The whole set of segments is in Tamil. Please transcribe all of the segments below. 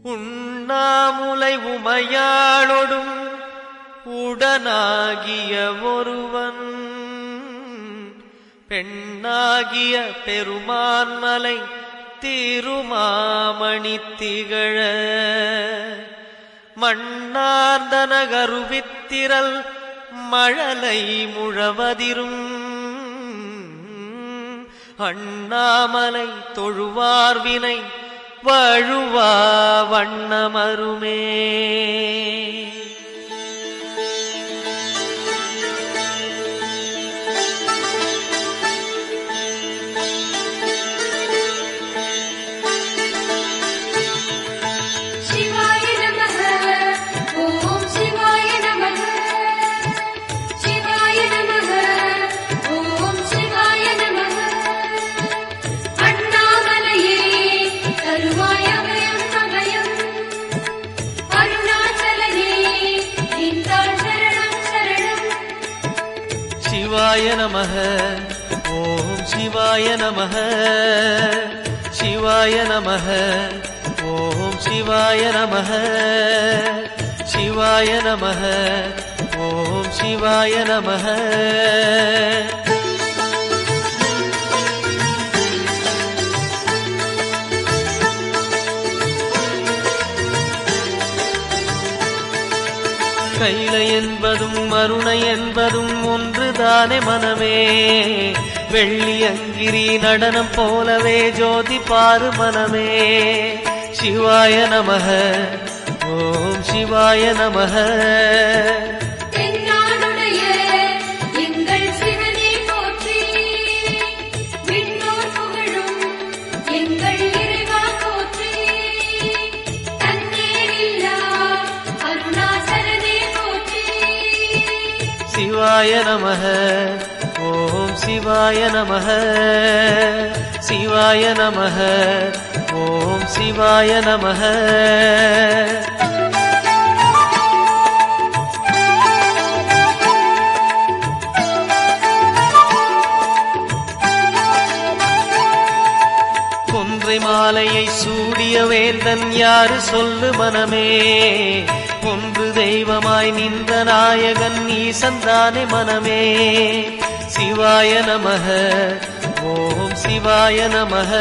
உண்ணாமுலை உமையாளொடும் உடனாகிய ஒருவன் பெண்ணாகிய பெருமான்மலை திருமாமணி திகழ மண்ணார்ந்தன கருவித்திரல் மழலை முழவதிரும் அண்ணாமலை தொழுவார்வினை வழுவா வண்ணமருமே. சிவாய நமः ஓம் சிவாய நமः சிவாய நமः ஓம் சிவாய நமः சிவாய நமः ஓம் சிவாய நமः. கைலை என்பதும் மருணை என்பதும் ஒன்றுதானே மனமே. வெள்ளி அங்கிரி நடனம் போலவே ஜோதி பாரு மனமே. சிவாய நமः ஓம் சிவாய நமः. சிவாய நமः ஓம் சிவாய நமः சிவாய நமः ஓம் சிவாய நமः. கொன்றை மாலையை சூடிய வேந்தன் யாரு சொல்லு மனமே. ஒன்று தெய்வமாய் நின்ற நாயகன் ஈசந்தானே மனமே. சிவாய நமः ஓம் சிவாய நமः.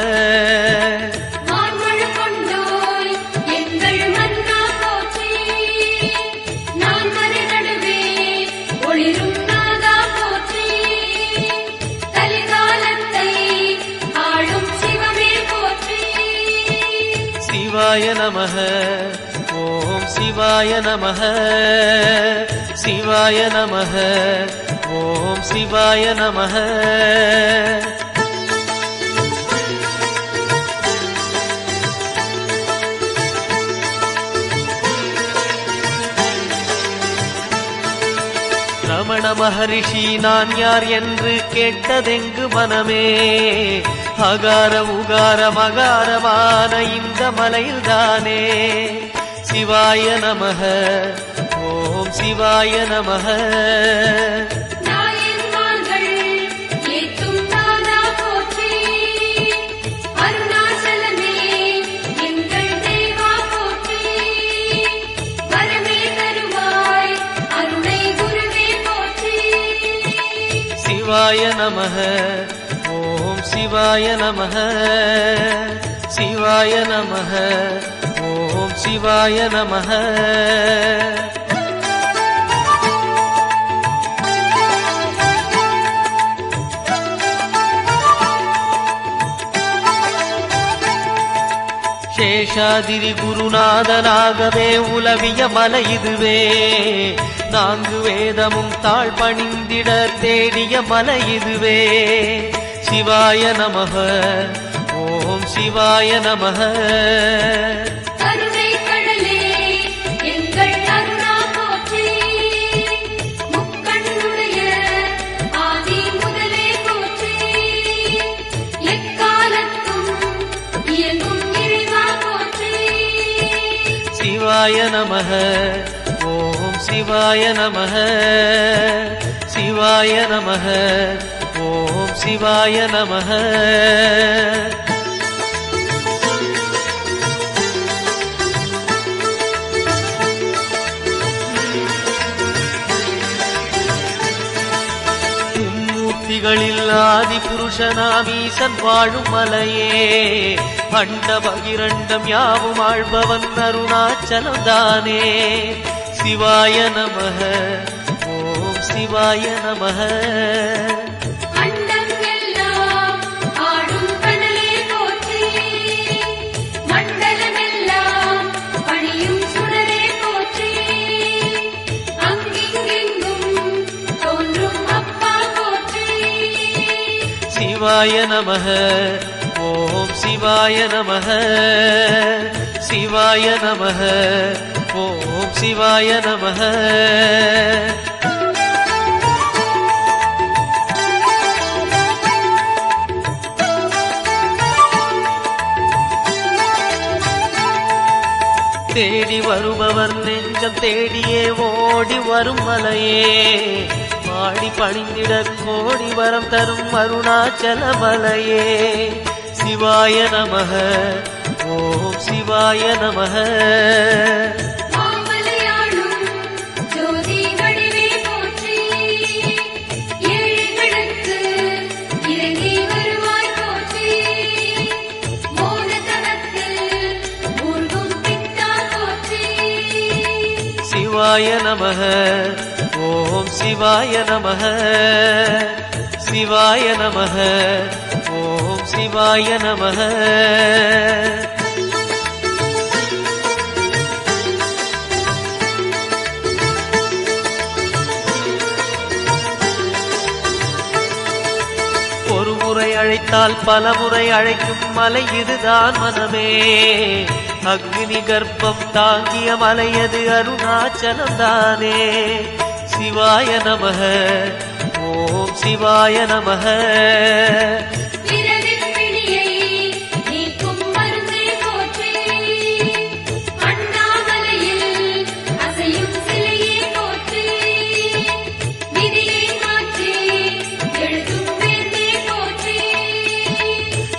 சிவாய நமः ஓம் சிவாய நமः சிவாய நமः ஓம் சிவாய நமः. ரமண மகரிஷி நான் யார் என்று கேட்டதெங்கு மனமே. அகார உகார மகாரமான இந்த மலையில்தானே. சிவாய நமः ஓம் சிவாய நமः. சிவாய நமः ஓம் சிவாய நமः சிவாய நமः ஓம் சிவாய நமः. சேஷாதிரி குருநாதனாகவே உலவிய மலை இதுவே. நான்கு வேதமும் தாழ் பணிந்திட தேடிய மலை இதுவே. சிவாய நமः ஓம் சிவாய நமः. சிவாய நமः ஓம் சிவாய நமः சிவாய நமः ஓம் சிவாய நமः. புவிகளில் ஆதி புருஷனாம் ஈசன் வாழும் மலையே அண்ட பகிரண்டம் யாவும் ஆழ்பவன் அருணாச்சலம் தானே. சிவாய நமஹ ஓம் சிவாய நமஹ. சிவாய நமஹ ஓம் சிவாய நமஹ. சிவாய நமஹ ஓம் சிவாய நமஹ. தேடி வருபவர் நெஞ்சம் தேடியே ஓடி வரும் மலையே பாடி பணிந்திட கோடி வரம் தரும் அருணாச்சல மலையே. சிவாய நமஹ ஓம் சிவாய நமஹ. சிவாய நமஹ ஓம் சிவாய நமஹ. சிவாய நமஹ ஓம் சிவாய நமஹ. ஒரு முறை அழைத்தால் பல முறை அழைக்கும் மலை இதுதான் மனமே. அக்னி கர்ப்பம் தாங்கிய மலையது அருணாச்சலம் தானே. சிவாய நமஹ ஓம் சிவாய நமஹ.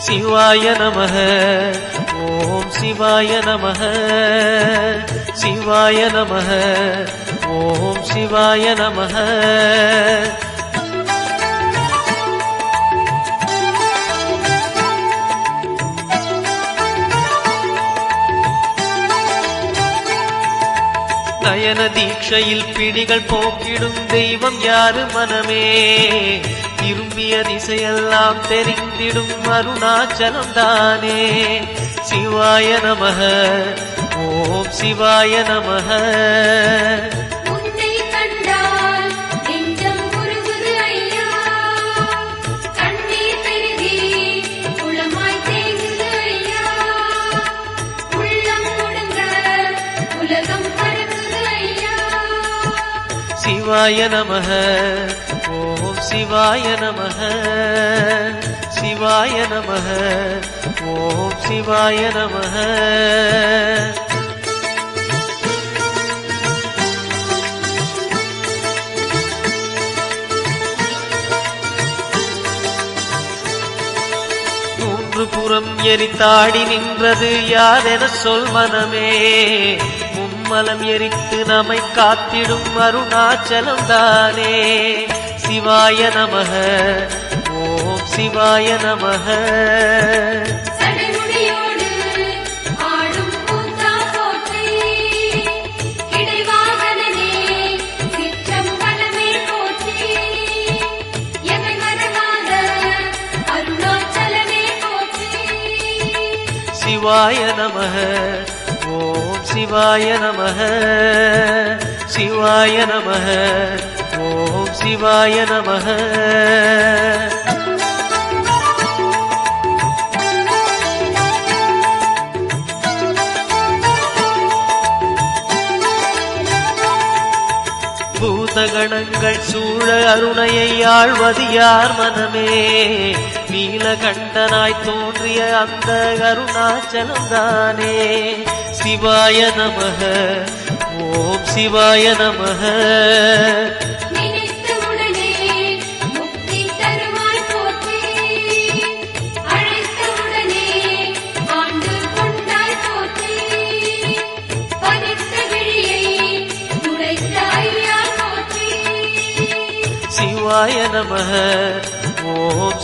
சிவாய நமஹ ஓம் சிவாய நமஹ. சிவாய நமஹ ஓம் சிவாய நமஹ. நயன தீட்சையில் பிடிகள் போக்கிடும் தெய்வம் யாரு மனமே. விரும்பிய திசையெல்லாம் தெரிந்திடும் அருணாச்சலம் தானே. சிவாய நமஹ ஓம் சிவாய நமஹ. சிவாய நமஹ ஓம் சிவாய நமஹ. சிவாய நமஹ ஓம் சிவாய நமஹ. மூன்று புறம் எரித்தாடி நின்றது யாரென சொல் மனமே. மும்மலம் எரித்து நம்மை காத்திடும் அருணாச்சலம் தானே. சிவாய நமஹ ஓம் சிவாய நமஹ. சிவாய நமஹ ஓம் சிவாய நமஹ. சிவாய நமஹ ஓம் சிவாய நமஹ. பூதகணங்கள் சூழ அருணையை ஆழ்வது யார் மனமே. நீலகண்டனாய் தோன்றிய அந்த அருணாச்சலம் தானே. சிவாய நமஹ ஓம் சிவாய நமஹ. சிவாய நமஹ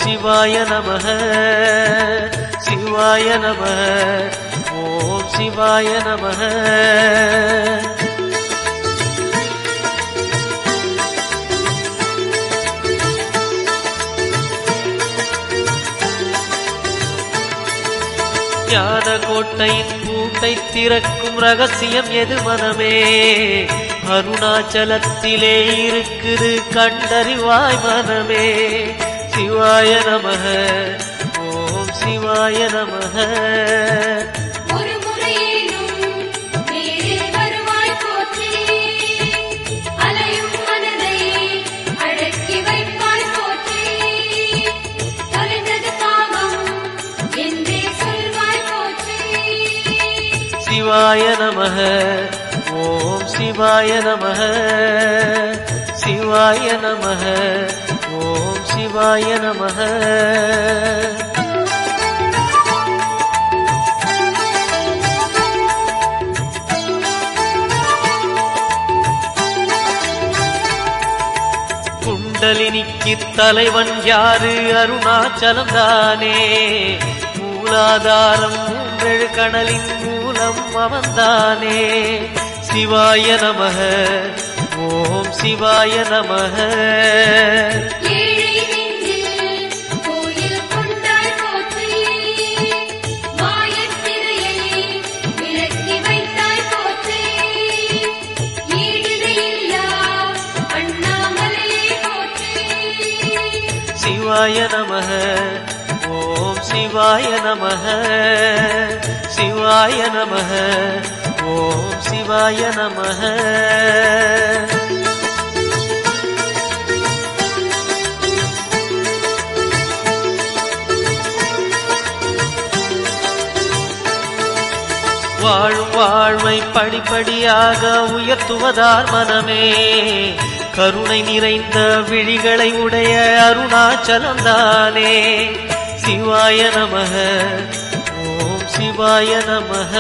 சிவாய நமः சிவாய நமः ஓம் சிவாய நமः. ஞான கோட்டையின் பூட்டை திறக்கும் ரகசியம் எது மனமே? அருணாச்சலத்திலே இருக்குது கண்டறிவாய் மனமே. சிவாய நமः ஓம் சிவாய நமः. சிவாய நமः ஓம் சிவாய நமः சிவாய நமः ஓம் சிவாய நமः. குண்டலினிக்கு தலைவன் யாரு? அருணாச்சலம் தானே. மூலாதாரம் மூன்றெழு கடலின் மூலம் அவன்தானே. சிவாய நமः ஓம் சிவாய நமः. சிவாய நமः ஓம் சிவாய நமः சிவாய நமः ஓம் சிவாய நமः. வாழும் வாழ்வை படிப்படியாக உயர்த்துவதார் மனமே. கருணை நிறைந்த விழிகளை உடைய அருணாச்சலம் தானே. சிவாய நமः ஓம் சிவாய நமः.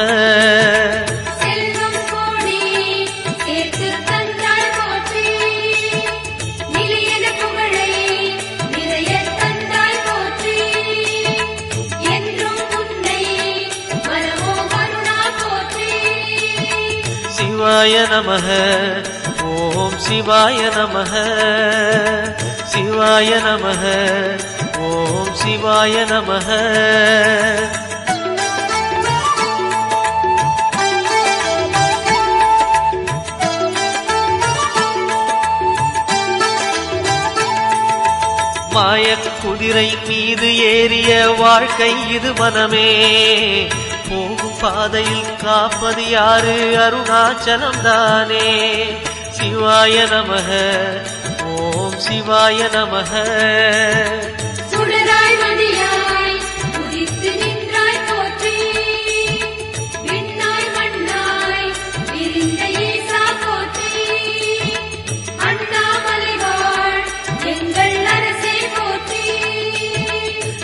சிவாய நமः ஓம் சிவாய நமः சிவாய நமः ஓம் சிவாய நமः. மாயக் குதிரை மீது ஏறிய வாழ்க்கை இது மனமே. போகும் பாதையில் காப்பது யாரு? அருணாச்சலம் தானே. சிவாய நமः ஓம் சிவாய நமः.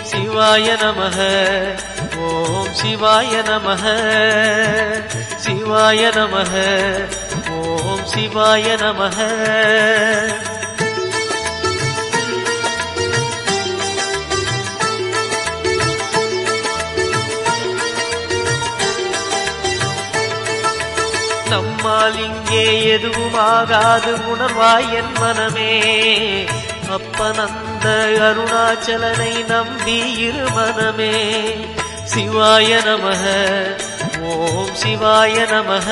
சிவாய நமः ஓம் சிவாய நமः சிவாய நமः ஓம் சிவாய நமः. நம்மால் இங்கே எதுவும் ஆகாது உணர்வாய் என் மனமே. அப்பனந்த அருணாச்சலனை நம்பி இரு மனமே. சிவாய நமः ஓம் சிவாய நமः.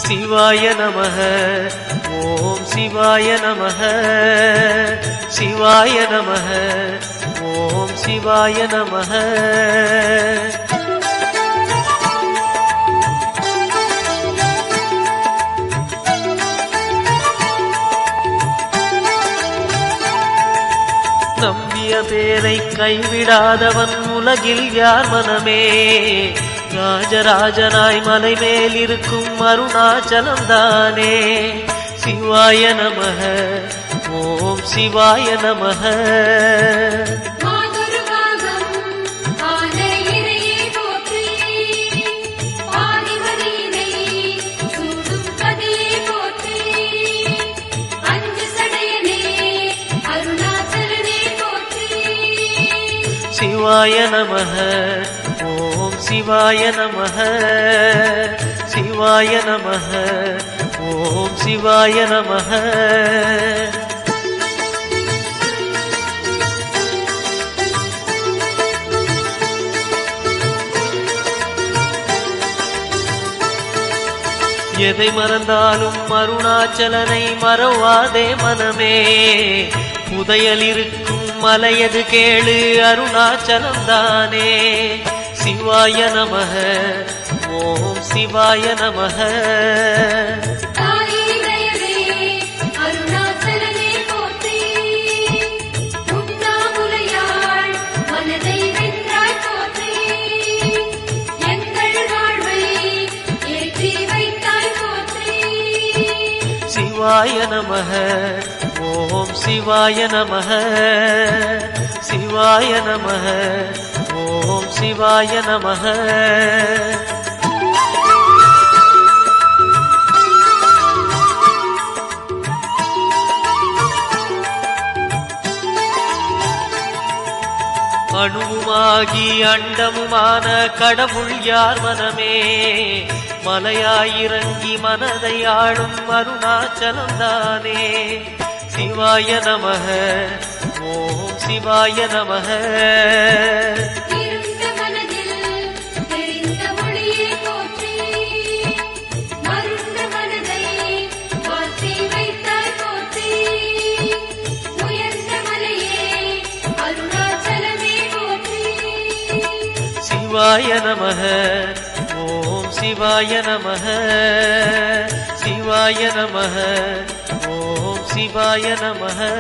சிவாய நமः ஓம் சிவாய நமः சிவாய நமः ஓம் சிவாய நமः. நம்பிய பேரை கைவிடாதவன் உலகில் யார் மனமே. ராஜராஜனாய் மலை மேல் இருக்கும் அருணாச்சலம் தானே. சிவாய நமः ஓம் சிவாய நமः. சிவாய நமः. ஓம் சிவாய நமः. சிவாய நமः. ஓம் சிவாய நமः. எதை மறந்தாலும் அருணாச்சலனை மறவாதே மனமே. புதையல் இருக்கும் மலையது கேளு அருணாச்சலம் தானே. சிவாய நமः. ஓம் சிவாய நமः. சிவாய நமः. ஓம் சிவாய நமः. சிவாய நமः. ஓம் சிவாய நமः. அணுவுமாகி அண்டமுமான கடவுள் யார் மனமே. மலையாயிறங்கி மனதை ஆளும் அருணாச்சலம் தானே. சிவாய நமः. ஓம் சிவாய நமः. சிவாய நமः. ஓம் சிவாய நமः. சிவாய நமः. ஓம் சிவாய நமः.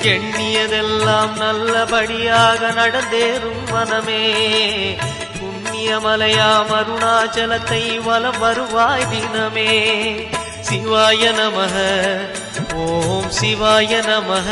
எண்ணியதெல்லாம் நல்லபடியாக நடந்தேறும் மனமே. புண்ணியமலையாம் அருணாச்சலத்தை வலம் வருவாய் தினமே. சிவாய நமः. ஓம் சிவாய நமः.